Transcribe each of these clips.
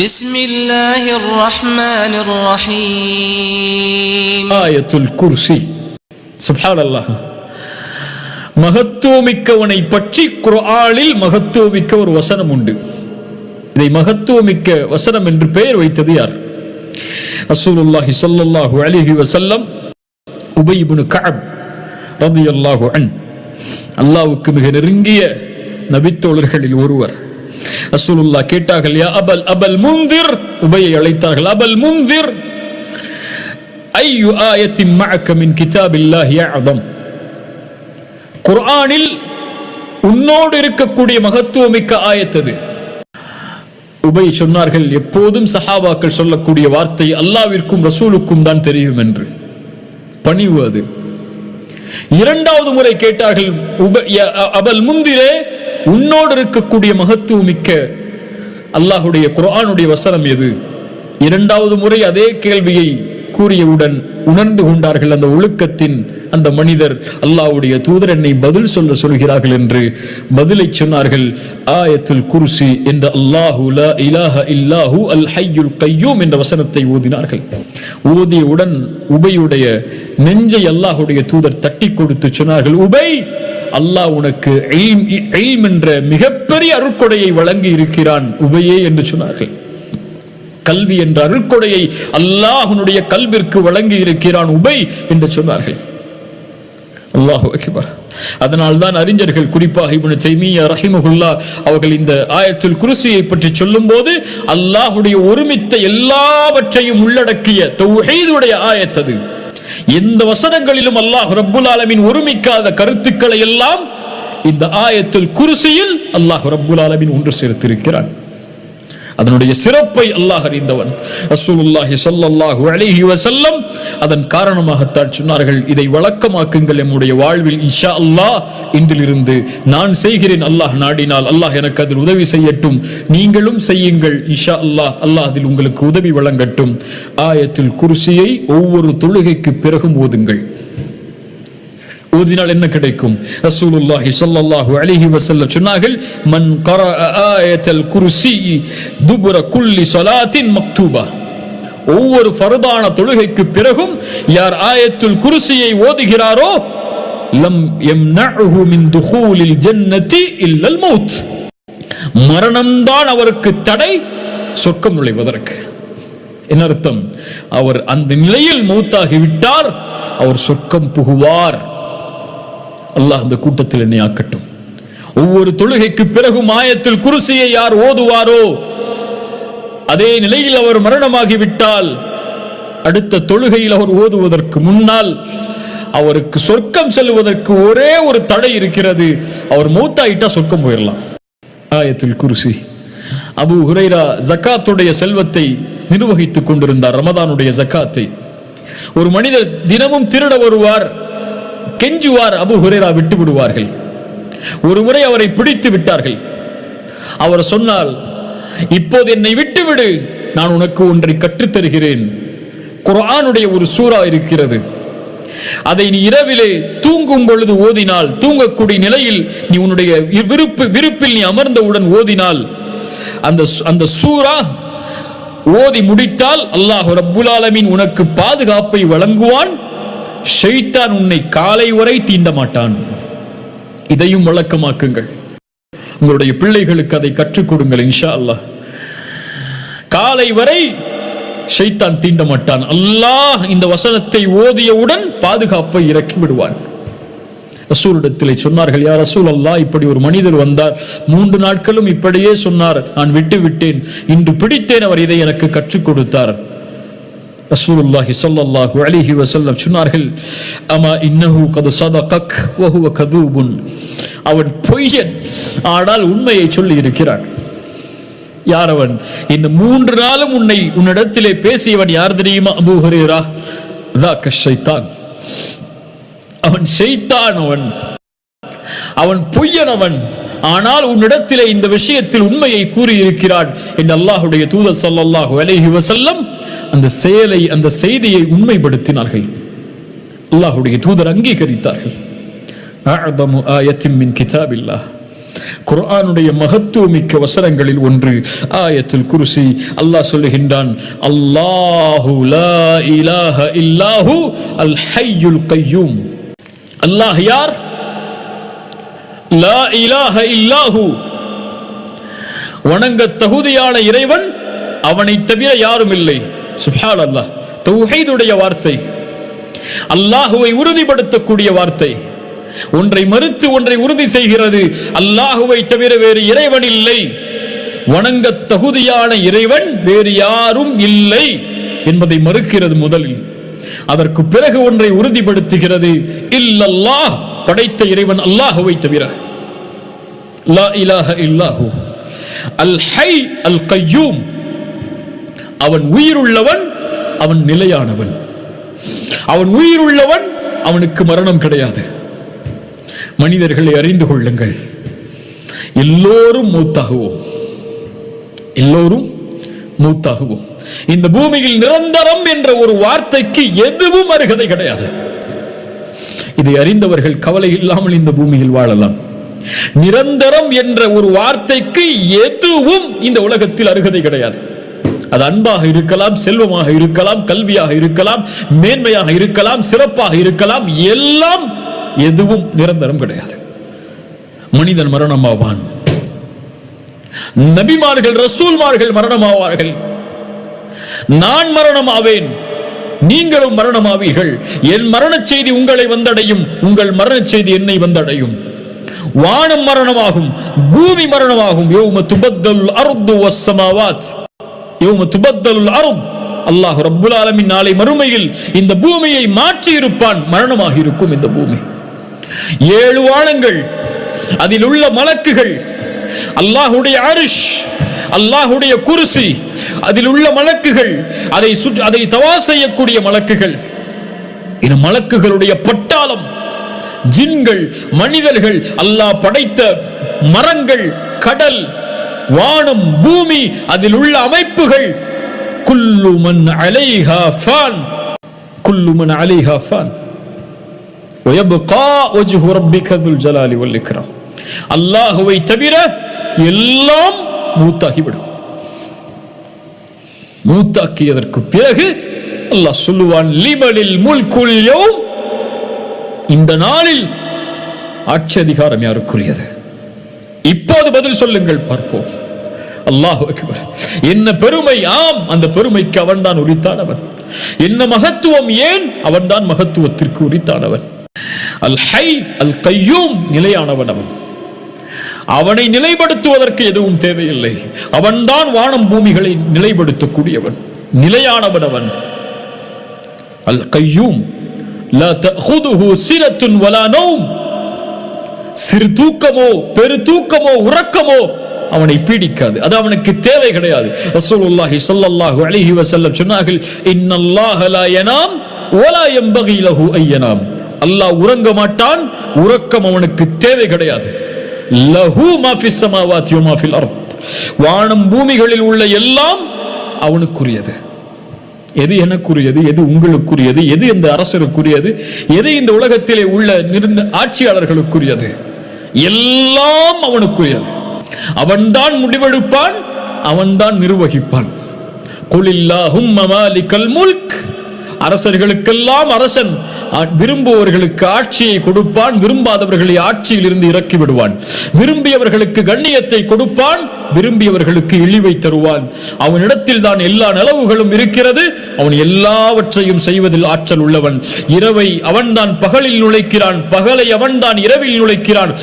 بسم الله الرحمن الرحيم ஆயத்துல் குர்சி. சுப்ஹானல்லாஹ். மகத்துவமிக்கவனை பற்றி குர்ஆனில் மகத்துவமிக்க ஒரு வசனம் உண்டு. இதை மகத்துவமிக்க வசனம் என்று பெயர் வைத்தது யார்? ரசூலுல்லாஹி ஸல்லல்லாஹு அலைஹி வஸல்லம் உபய் இப்னு கஅப் ரலியல்லாஹு அன்ஹு, அல்லாஹ்வுக்கு மிக நெருங்கிய நபித்தோழர்களில் ஒருவர். ரசூலுல்லாஹ் கேட்டார்கள், யா அபல் முன்திர், உபையை அழைத்தார்கள். அபல் முன்திர், ஐயு ஆயத்தின் மஅக மின் கிதாபில்லாஹி அஅதம், குர்ஆனில் உன்னோடு இருக்கக்கூடிய மகத்துவமிக்க ஆயத்தது. உபை சொன்னார்கள், எப்போதும் சஹாபாக்கள் சொல்லக்கூடிய வார்த்தை அல்லாஹ்விற்கும் ரசூலுக்கும் தான் தெரியும் என்று. பணிவு அது. இரண்டாவது முறை கேட்டார்கள், அபல் முந்திரே, உன்னோடு இருக்கக்கூடிய மகத்துவமிக்க அல்லாஹுடைய குர்ஆனுடைய வசனம் எது? இரண்டாவது முறை அதே கேள்வியை கூறியவுடன் உணர்ந்து கொண்டார்கள் அந்த ஒழுக்கத்தின் அந்த மனிதர், அல்லாஹ்வுடைய தூதர் என்னை பதில் சொல்கிறார்கள் என்று பதிலை சொன்னார்கள். ஆயத்துல் குர்சி என்ற அல்லாஹு லா இலாஹ இல்லாஹு அல் ஹய்யுல் கய்யூம் என்ற வசனத்தை ஓதினார்கள். ஓதியவுடன் உபையுடைய நெஞ்சை அல்லாஹ்வுடைய தூதர் தட்டி கொடுத்து சொன்னார்கள், உபை, அல்லாஹ் உனக்கு இல்ம் என்ற மிகப்பெரிய அருட்கொடையை வழங்கி இருக்கிறான் உபையே என்று சொன்னார்கள். கல்வி என்ற அருட்கொடையை அல்லாஹ்வுடைய கல்விற்கு வழங்கி இருக்கிறான் உபை என்று சொன்னார்கள். அல்லாஹு அக்பர். அதனால்தான் அறிஞர்கள், குறிப்பாக இப்னு தைமிய்யா ரஹிமஹுல்லாஹ் அவர்கள் இந்த ஆயத்துல் குர்சியை பற்றி சொல்லும்போது அல்லாஹ்வுடைய ஒருமித்த எல்லாவற்றையும் உள்ளடக்கிய தௌஹீதுடைய ஆயத்தது. எந்த வசனங்களிலும் அல்லாஹ் ரப்புல் ஆலமீன் ஒருமிக்காத கருத்துக்களை எல்லாம் இந்த ஆயத்துல் குர்சியில் அல்லாஹ் ரப்புல் ஆலமீன் ஒன்று சேர்த்திருக்கிறான். அதனுடைய சிறப்பை அல்லாஹ் அறிந்தவன். ரசூலுல்லாஹி ஸல்லல்லாஹு அலைஹி வஸல்லம் அதன் காரணமாகத்தான் சொன்னார்கள், இதை வழக்கமாக்குங்கள் நம்முடைய வாழ்வில், இன்ஷா அல்லாஹ் இன்றிலிருந்து நான் செய்கிறேன், அல்லாஹ் நாடினால் அல்லாஹ் எனக்கு அதில் உதவி செய்யட்டும், நீங்களும் செய்யுங்கள், இன்ஷா அல்லாஹ் அல்லாஹ் அதில் உங்களுக்கு உதவி வழங்கட்டும். ஆயத்துல் குர்சியை ஒவ்வொரு தொழுகைக்கு பிறகும் ஓதுங்கள். ஓதினால் என்ன கிடைக்கும்? ரசூலுல்லாஹி ஸல்லல்லாஹு அலைஹி வஸல்லம் சொன்னார்கள், மன் கரஅ ஆயத்துல் குர்சி துபுர குல்லி ஸலாத்தின் மக்தூபா, ஒவ்வொரு ஃபர்தான தொழுகைக்கு பிறகும் யார் ஆயத்துல் குர்சியை ஓதுகிறாரோ லம் யம்னஉஹு மின் துகூலில் ஜன்னதி இல்லல் மௌத், மரணம்தான் அவருக்கு தடை சொர்க்கம் நுழைவதற்கு. என்ன அர்த்தம்? அவர் அந்த நிலையில் மௌத்தாகி விட்டார், அவர் சொர்க்கம் புகுவார். அல்லாஹ் அந்த கூட்டத்தில் என்னை ஆக்கட்டும். ஒவ்வொரு தொழுகைக்கு பிறகும் ஆயத்துல் குர்சியை யார் ஓதுவாரோ, அதே நிலையில் அவர் மரணமாகிவிட்டால் அடுத்த தொழுகையில் அவர் ஓதுவதற்கு முன்னால் அவருக்கு சொர்க்கம் செல்வதற்கு ஒரே ஒரு தடை இருக்கிறது, அவர் மௌத்தாயிட்டா சொர்க்கம் போயிடலாம். ஆயத்துல் குர்சி. அபூ ஹுரைரா ஜகாத்துடைய செல்வத்தை நிர்வகித்துக் கொண்டிருந்தார், ரமதானுடைய ஜகாத்தை. ஒரு மனிதர் தினமும் திருட வருவார், கெஞ்சுவார், அபூ ஹுரைரா விட்டு விடுவார்கள். ஒரு முறை அவரை பிடித்து விட்டார்கள். அவர் சொன்னால், இப்போது என்னை விட்டுவிடு, நான் உனக்கு ஒன்றை கற்றுத் தருகிறேன். குர்ஆனுடைய ஒரு சூரா இருக்கிறது, அதை நீ இரவிலே தூங்கும் பொழுது ஓதினால், தூங்கக்கூடிய நிலையில் நீ உன்னுடைய விருப்பில் நீ அமர்ந்தவுடன் ஓதினால், அந்த சூரா ஓதி முடித்தால் அல்லாஹ் ரப்புல் ஆலமீன் உனக்கு பாதுகாப்பை வழங்குவான், ஷைத்தான் உன்னை காலை வரை தீண்ட மாட்டான். இதையும் வழக்கமாக்குங்கள். உங்களுடைய பிள்ளைகளுக்கு அதை கற்றுக் கொடுங்கள். இன்ஷா அல்லாஹ் காலை வரை ஷைத்தான் தீண்ட மாட்டான். அல்லாஹ் இந்த வசனத்தை ஓதியவுடன் பாதுகாப்பை இறக்கி விடுவான். ரசூலிடத்திலே சொன்னார்கள், யா ரசூல் அல்லாஹ், இப்படி ஒரு மனிதர் வந்தார், 3 நாட்களும் இப்படியே சொன்னார், நான் விட்டு விட்டேன், இன்று பிடித்தேன், அவர் இதை எனக்கு கற்றுக் கொடுத்தார். ரசூலுல்லாஹி ஸல்லல்லாஹு அலைஹி வஸல்லம் சொன்னார்கள், அமா இன்னஹு கத் ஸதகக் வ ஹுவ கதூபுன், அவன் பொய்யன், ஆனால் உண்மையை சொல்லி இருக்கிறான். யார் அவன்? இந்த 3 நாளும் உன்னிடத்திலே பேசியவன் யார் தெரியுமா? அபூ ஹுரைரா, ذاك ஷைத்தான், அவன் ஷைத்தான், அவன் பொய்யன், ஆனால் உன்னிடத்திலே இந்த விஷயத்தில் உண்மையை கூறியிருக்கிறான் என்று அல்லாஹ்வுடைய தூதர் ஸல்லல்லாஹு அலைஹி வஸல்லம் அந்த செயலை, அந்த செய்தியை உண்மைப்படுத்தினார்கள். அல்லாஹ்வுடைய தூதர் அங்கீகரித்தார்கள். அஅதமு ஆயத்தின் மின் கிதாபில்லாஹ், குர்ஆனுடைய மகத்துவமிக்க வசனங்களில் ஒன்று ஆயத்துல் குர்சி. அல்லாஹ் சொல்லுகின்றான், அல்லாஹு லா இலாஹ இல்லாஹு அல் ஹய்யுல் கய்யூம். அல்லாஹ் யார்? லா இலாஹ இல்லாஹு, வணங்க தகுதியான இறைவன், அவனை தவிர யாரும் இல்லை. சுப்ஹானல்லாஹ், தௌஹீதுடைய வார்த்தை, அல்லாஹுவை உறுதிப்படுத்தக்கூடிய வார்த்தை. ஒன்றை மறுத்து ஒன்றை உறுதி செய்கிறது. அல்லாஹுவை தவிர வேறு இறைவன் இல்லை, வணங்க தகுதியான இறைவன் வேறு யாரும் இல்லை என்பதை மறுக்கிறது முதலில். அதற்கு பிறகு ஒன்றை உறுதிப்படுத்துகிறது, இல்லல்லாஹ், படைத்த இறைவன் அல்லாஹுவை தவிர. லா இலாஹ இல்லாஹு அல் ஹை அல் கய்யூம், அவன் உயிருள்ளவன், அவன் நிலையானவன். அவன் உயிருள்ளவன், அவனுக்கு மரணம் கிடையாது. மனிதர்களை அறிந்து கொள்ளுங்கள், எல்லோரும் மூத்தாகுவோம், எல்லோரும் மூத்தாகுவோம். இந்த பூமியில் நிரந்தரம் என்ற ஒரு வார்த்தைக்கு எதுவும் அருகதை கிடையாது. இதை அறிந்தவர்கள் கவலை இல்லாமல் இந்த பூமியில் வாழலாம். நிரந்தரம் என்ற ஒரு வார்த்தைக்கு எதுவும் இந்த உலகத்தில் அருகதை கிடையாது. அது அன்பாக இருக்கலாம், செல்வமாக இருக்கலாம், கல்வியாக இருக்கலாம், மேன்மையாக இருக்கலாம், சிறப்பாக இருக்கலாம், எல்லாம் எதுவும் நிரந்தரம் கிடையாது. மனிதன் மரணமாவான், நபிமார்கள் ரசூல்மார்கள் மரணமாவார்கள், நான் மரணமாவேன், நீங்களும் மரணமாவீர்கள். என் மரண செய்தி உங்களை வந்தடையும், உங்கள் மரண செய்தி என்னை வந்தடையும். வானம் மரணமாகும், பூமி மரணமாகும். யௌம துபத்தலுல் அர்து வஸ்ஸமாவாத், யௌம துபத்தலுல் அர்து. அல்லாஹ் ரப்புல் ஆலமீன் நாளை மறுமையில் இந்த பூமியை மாற்றி இருப்பான். மரணமாக இருக்கும் இந்த பூமி. 7 வானங்கள், அதில் உள்ள மலக்குகள், அல்லாஹ்வுடைய அர்ஷ், அல்லாஹ்வுடைய குர்சி, அதில் உள்ள மலக்குகள், அதை தவாஃப் செய்யக்கூடிய மலக்குகள், இந்த மலக்குகளுடைய பட்டாளம், ஜின்கள், மனிதர்கள், அல்லாஹ் படைத்த மரங்கள், கடல், வானம், பூமி, அதில் உள்ள அமைப்புகள், குல்லு மன் அலைஹா ஃபான், குல்லு மன் அலைஹா ஃபான் வயப்கா வஜ்ஹு ரப்பிக துல் ஜலாலி வல் இக்ராம். அல்லாஹ்வை தவிர எல்லாம் மூத்தாகிவிடும். மூத்தாக்கியதற்கு பிறகு அல்லாஹ் சொல்லுவான், லிமனில் முல்குல் யௌம், இந்த நாளில் ஆட்சி அதிகாரம் யாருக்குரியது? இப்போது பதில் சொல்லுங்கள், பார்ப்போம். அல்லாஹு அக்பர். என்ன பெருமை! ஆம், அந்த பெருமைக்கு அவன்தான் உரித்தானவன். என்ன மகத்துவம்! ஏன்? அவன்தான் மகத்துவத்திற்கு உரித்தானவன். அல் ஹை அல் கய்யூம், நிலையானவன் அவன். அவனை நிலைப்படுத்துவதற்கு எதுவும் தேவையில்லை. அவன்தான் வானம் பூமிகளை நிலைப்படுத்தக்கூடியவன், நிலையானவன் அவன். அல் கய்யூம் லா தஅഖுதுஹு சினத்துன் வலா நௌம், சிறு தூக்கமோ பெரு தூக்கமோ உறக்கமோ அவனை பீடிக்காது, அது அவனுக்கு தேவை கிடையாது. ரசூலுல்லாஹி ஸல்லல்லாஹு அலைஹி வஸல்லம் சொன்னார்கள், இன்னல்லாஹ லா யனாம் வலா யம்பகி லஹு அய்யனாம். அல்லாஹ் உறங்க மாட்டான், உறக்கம் அவனுக்கு தேவை கிடையாது. லஹு மா ஃபிஸ் ஸமாவாதி வ மா ஃபில் அர்த், வானம் பூமிகளில் உள்ள எல்லாம் அவனுக்குரியது. எது எனக்குரியது, எது உங்களுக்குரியது, எது இந்த அரசருக்குரியது, எது இந்த உலகத்திலே உள்ள ஆட்சியாளர்களுக்குரியது, எல்லாம் அவனுக்குரியது. அவன்தான் முடிவெடுப்பான், அவன்தான் நிர்வகிப்பான். குலில்லாஹும்ம மாலிகல் முல்க், அரசர்களுக்கெல்லாம் அரசன். விரும்புவர்களுக்கு ஆட்சியை கொடுப்பான், விரும்பாதவர்களை ஆட்சியில் இருந்து இறக்கி விடுவான். விரும்பியவர்களுக்கு கண்ணியத்தை கொடுப்பான், விரும்பியவர்களுக்கு இழிவை தருவான். அவனிடத்தில் தான் எல்லா நலவுகளும் இருக்கிறது. அவன் எல்லாவற்றையும் செய்வதில் ஆற்றல் உள்ளவன். இரவை அவன்தான் பகலில் நுழைக்கிறான், பகலை அவன்தான் இரவில் நுழைக்கிறான்.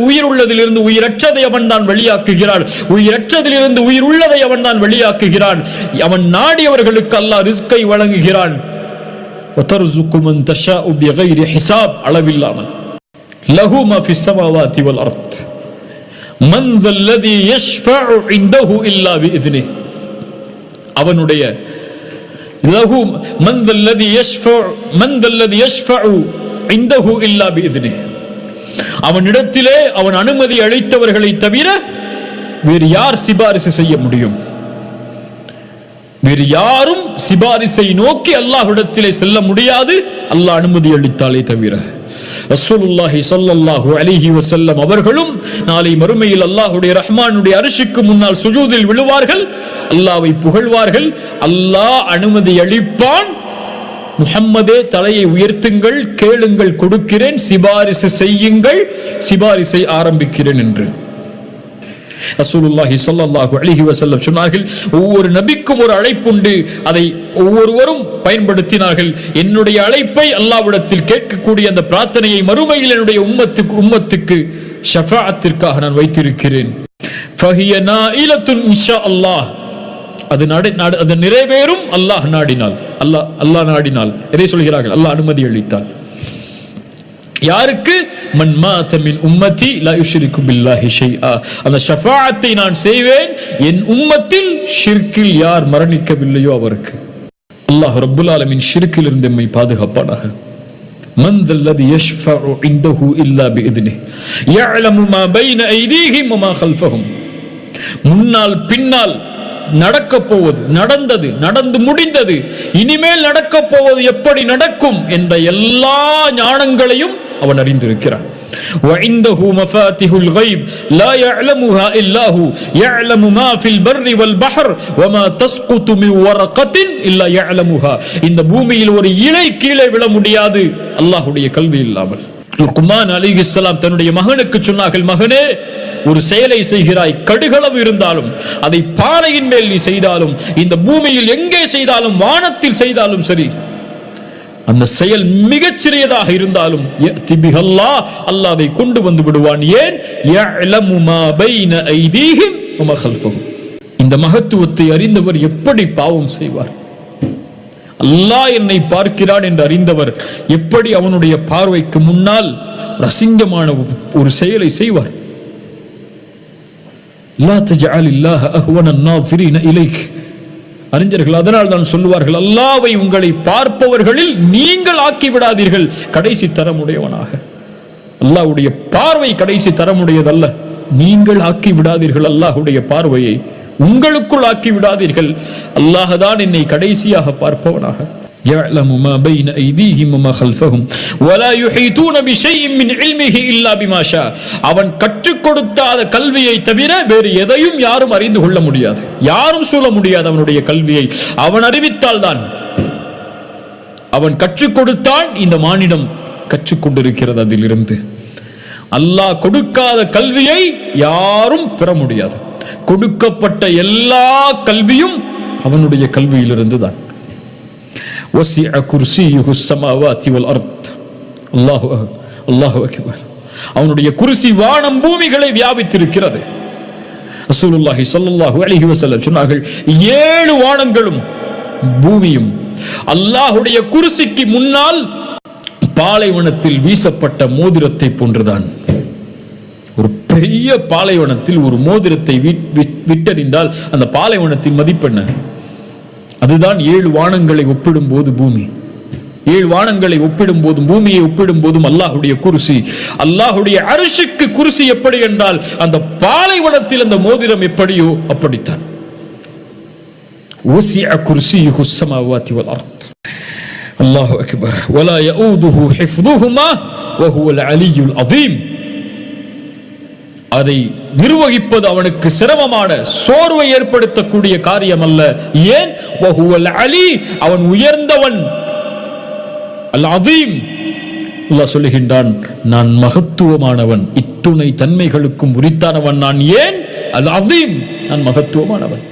உயிருள்ளதிலிருந்து உயிரற்றதை அவன்தான் வெளியாக்குகிறான், உயிரற்றதிலிருந்து உயிர் உள்ளதை அவன்தான் வெளியாக்குகிறான். அவன் நாடியவர்களுக்கு அல்லாஹ் ரிஸ்கை வழங்குகிறான். وَتَرْزُقُ مَنْ تَشَاءُ بِغَيْرِ حِسَابٍ, அளவில்லாமல். لَهُ مَا فِي السَّمَاوَاتِ وَالْأَرْضِ مَنْ ذَا الَّذِي يَشْفَعُ عِنْدَهُ إِلَّا بِإِذْنِهِ. அவனுடைய لَهُ مَنْ ذَا الَّذِي يَشْفَعُ عِنْدَهُ إِلَّا بِإِذْنِهِ. அவனிடத்திலே அவன் அனுமதி அளித்தவர்களை தவிர வேறு யார் சிபாரிசு செய்ய முடியும்? வேறு யாரும் சிபாரிசை நோக்கி அல்லாஹ்விடத்திலே செல்ல முடியாது, அல்லாஹ் அனுமதி அளித்தாலே தவிர. ரசூலுல்லாஹி ஸல்லல்லாஹு அலைஹி வஸல்லம் அவர்களும் நாளை மறுமையில் அல்லாஹ்வுடைய ரஹ்மானுடைய அர்ஷுக்கு முன்னால் சுஜூதில் விழுவார்கள், அல்லாஹ்வை புகழ்வார்கள். அல்லாஹ் அனுமதி அளிப்பான், முஹம்மதே தலையை உயர்த்துங்கள், கேளுங்கள் கொடுக்கிறேன், சிபாரிசு செய்யுங்கள், சிபாரிசை ஆரம்பிக்கிறேன் என்று. ரசூலுல்லாஹி ஸல்லல்லாஹு அலைஹி வஸல்லம் சொன்னார்கள், ஒவ்வொரு நபிக்கும் ஒரு அழைப்புண்டு, அதை ஒவ்வொருவரும் பயன்படுத்தினார்கள். என்னுடைய அழைப்பை அல்லாஹ்விடத்தில் கேட்கக்கூடிய அந்த பிரார்த்தனையை மறுமையில் என்னுடைய உம்மத்துக்கு ஷஃபாஅத்திற்காக நான் வைத்திருக்கிறேன். ஃபஹிய நாயிலத்துன் இன்ஷா அல்லாஹ், அது நிறைவேறும் அல்லாஹ் நாடினால். அல்லாஹ் நாடினால் எதை சொல்கிறார்கள்? அல்லாஹ் அனுமதி அளித்தால். யாருக்கு? மன் மாத மின் உம்மதி லா யுஷ்ரிகு பில்லாஹி ஷைஆ, அந்த ஷஃபாஅத்தை நான் செய்வேன் என் உம்மத்தில் ஷிர்கில் யார் மரணிக்கவில்லையோ அவருக்கு. அல்லாஹ் ரப்புல் ஆலமீன் ஷிர்கில் இருந்து நம்மை பாதுகாப்பானாக. மன் தல்லதி யஷ்ஃபஉ இன்தஹு இல்லா பிஇذنஹி யஅலமு மா பைன ஐதீஹிம் வ மா கல்ஃபஹும். முன்னால் பின்னால் நடக்கப் போவது, நடந்தது, நடந்து முடிந்தது, இனிமேல் நடக்கப் போவது, எப்படி நடக்கும் என்ற எல்லா ஞானங்களையும் அவன் அறிந்திருக்கிறான். وعنده مفاتيح الغيب لا يعلمها الا هو يعلم ما في البر والبحر وما تسقط من ورقة الا يعلمها. இந்த பூமியில் ஒரு இலை கீழே விழ முடியாது அல்லாஹ்வுடைய கல்வி இல்லாமல். லுக்மான் அலைஹிஸ்ஸலாம் தன்னுடைய மகனுக்கு சொன்னார்கள், மகனே, ஒரு செயலை செய்கிறாய், கடுகளவு இருந்தாலும், அதை பாறையின் மேல் நீ செய்தாலும், இந்த பூமியில் எங்கே செய்தாலும், வானத்தில் செய்தாலும் சரி, அந்த செயல் மிகச் சிறியதாக இருந்தாலும் அல்லாஹ் அதை கொண்டு வந்து விடுவான். ஏன்? யஅலமு மா பைன ஐதீஹிம் வ மா கல்ஃபஹும். இந்த மகத்துவத்தை அறிந்தவர் எப்படி பாவம் செய்வார்? அல்லாஹ் என்னை பார்க்கிறான் என்று அறிந்தவர் எப்படி அவனுடைய பார்வைக்கு முன்னால் அசிங்கமான ஒரு செயலை செய்வார்? லா தஜஅலில்லாஹ அஹ்வன الناظرين இலைக். அறிஞர்கள் அதனால் தான் சொல்லுவார்கள், அல்லாஹ்வை உங்களை பார்ப்பவர்களில் நீங்கள் ஆக்கி விடாதீர்கள் கடைசி தரமுடையவனாக. அல்லாஹ்வுடைய பார்வை கடைசி தரமுடையதல்ல. நீங்கள் ஆக்கி விடாதீர்கள் அல்லாஹ்வுடைய பார்வையை, உங்களுக்குள் ஆக்கி விடாதீர்கள். அல்லாஹ் தான் என்னை கடைசியாக பார்ப்பவனாக. يعلم ما بين أيديهم وما خلفهم ولا يحيطون بشيء من علمه إلا بما شاء. அவன் கற்றுக் கொடுத்த கல்வியை தவிர வேறு எதையும் யாரும் அறிந்து கொள்ள முடியாது, யாரும் சூழ முடியாது அவனுடைய கல்வியை. அவன் அறிவித்தால் தான், அவன் கற்றுக் கொடுத்தான், இந்த மானிடம் கற்றுக்கொண்டிருக்கிறது. அதிலிருந்து அல்லாஹ் கொடுக்காத கல்வியை யாரும் பெற முடியாது. கொடுக்கப்பட்ட எல்லா கல்வியும் அவனுடைய கல்வியிலிருந்து தான். وسع كرسيه السماوات والارض. அல்லாஹு அக்பர். அவனுடைய குர்சி வானம் பூமிகளை வியாபித்திருக்கிறது. ரசூலுல்லாஹி ஸல்லல்லாஹு அலைஹி வஸல்லம் சொன்னார்கள், 7 வானங்களும் பூமியும் அல்லாஹ்வுடைய குர்சிக்கு முன்னால் பாலைவனத்தில் வீசப்பட்ட மோதிரத்தை போன்றுதான். ஒரு பெரிய பாலைவனத்தில் ஒரு மோதிரத்தை விட்டறிந்தால் அந்த பாலைவனத்தின் மதிப்பென்ன? அதுதான் 7 வானங்களை ஒப்பிடும் போது பூமி. 7 வானங்களை ஒப்பிடும் போதும் பூமியை ஒப்பிடும் போதும் அல்லாஹ்வுடைய குர்சி, அல்லாஹ்வுடைய அர்ஷுக்கு குர்சி எப்படி என்றால் அந்த பாலைவனத்தில் அந்த மோதிரம் எப்படியோ அப்படித்தான். வசிஅ குர்சியுஹு ஸமாவாதி வல் அர்த். அல்லாஹு அக்பர். வலா யஊதுஹு ஹிஃதுஹுமா வஹுவல் அலியுல் அதீம். அதை நிர்வகிப்பது அவனுக்கு சிரமமான, சோர்வை ஏற்படுத்தக்கூடிய காரியம் அல்ல. ஏன்? வஹுவல் அலி, அவன் உயர்ந்தவன். அல் அதீம், அல்லாஹ் சொல்லுகின்றான், நான் மகத்துவமானவன், இத்துணை தன்மைகளுக்கும் உரித்தானவன் நான். ஏன்? அல் அதீம், நான் மகத்துவமானவன்.